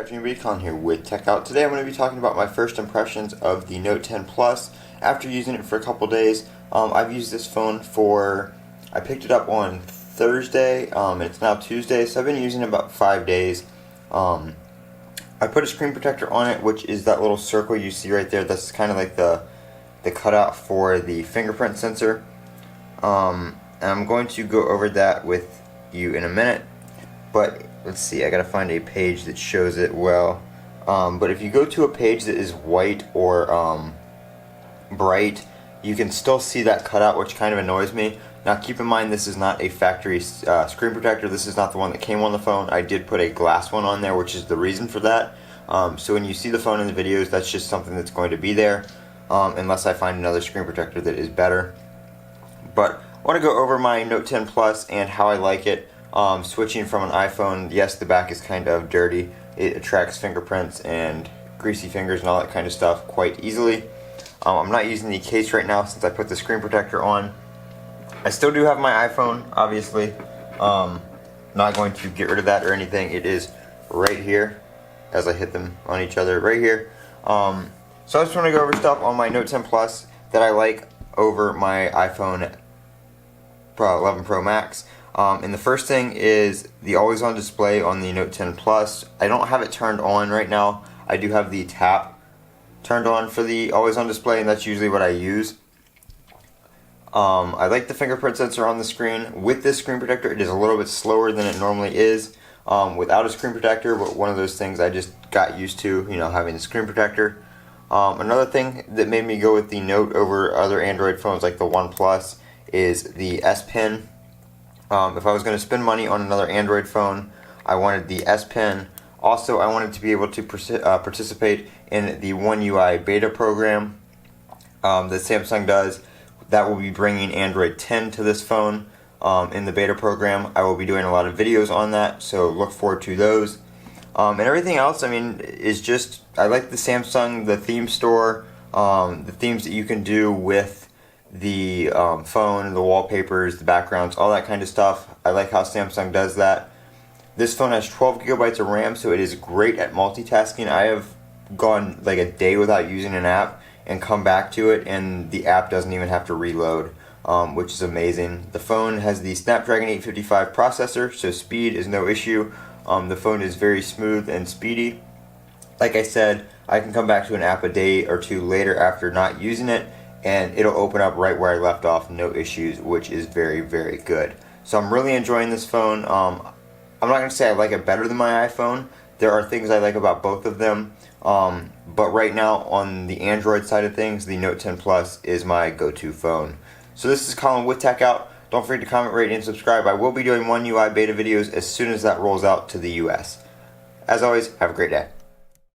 afternoon, everybody. Colin here with Techout. Today I'm going to be talking about my first impressions of the Note 10 Plus after using it for a couple days. I've used this phone I picked it up on Thursday, it's now Tuesday, so I've been using it about 5 days. I put a screen protector on it, which is that little circle you see right there. That's kind of like the cutout for the fingerprint sensor. And I'm going to go over that with you in a minute, but let's see, I gotta find a page that shows it well. But if you go to a page that is white or bright, you can still see that cutout, which kind of annoys me. Now keep in mind, this is not a factory screen protector. This is not the one that came on the phone. I did put a glass one on there, which is the reason for that. So when you see the phone in the videos, that's just something that's going to be there, unless I find another screen protector that is better. But I want to go over my Note 10 Plus and how I like it. Switching from an iPhone, yes, the back is kind of dirty. It attracts fingerprints and greasy fingers and all that kind of stuff quite easily. I'm not using the case right now since I put the screen protector on. I still do have my iPhone, obviously. Not going to get rid of that or anything. It is right here as I hit them on each other right here. So I just want to go over stuff on my Note 10 Plus that I like over my iPhone 11 Pro Max. And the first thing is the always on display on the Note 10 Plus. I don't have it turned on right now. I do have the tap turned on for the always on display, and that's usually what I use. I like the fingerprint sensor on the screen. With this screen protector, it is a little bit slower than it normally is without a screen protector, but one of those things I just got used to, having the screen protector. Another thing that made me go with the Note over other Android phones like the OnePlus is the S Pen. If I was going to spend money on another Android phone, I wanted the S Pen. Also, I wanted to be able to participate in the One UI beta program that Samsung does. That will be bringing Android 10 to this phone in the beta program. I will be doing a lot of videos on that, so look forward to those. And everything else, is just, I like the Samsung, the theme store, the themes that you can do with the phone, the wallpapers, the backgrounds, all that kind of stuff. I like how Samsung does that. This phone has 12 gigabytes of RAM, so it is great at multitasking. I have gone like a day without using an app and come back to it, and the app doesn't even have to reload, which is amazing. The phone has the Snapdragon 855 processor, so speed is no issue. The phone is very smooth and speedy. Like I said, I can come back to an app a day or two later after not using it, and it'll open up right where I left off, no issues, which is very, very good. So I'm really enjoying this phone. I'm not going to say I like it better than my iPhone. There are things I like about both of them. But right now, on the Android side of things, the Note 10 Plus is my go-to phone. So this is Colin with Techout. Don't forget to comment, rate, and subscribe. I will be doing One UI beta videos as soon as that rolls out to the US. As always, have a great day.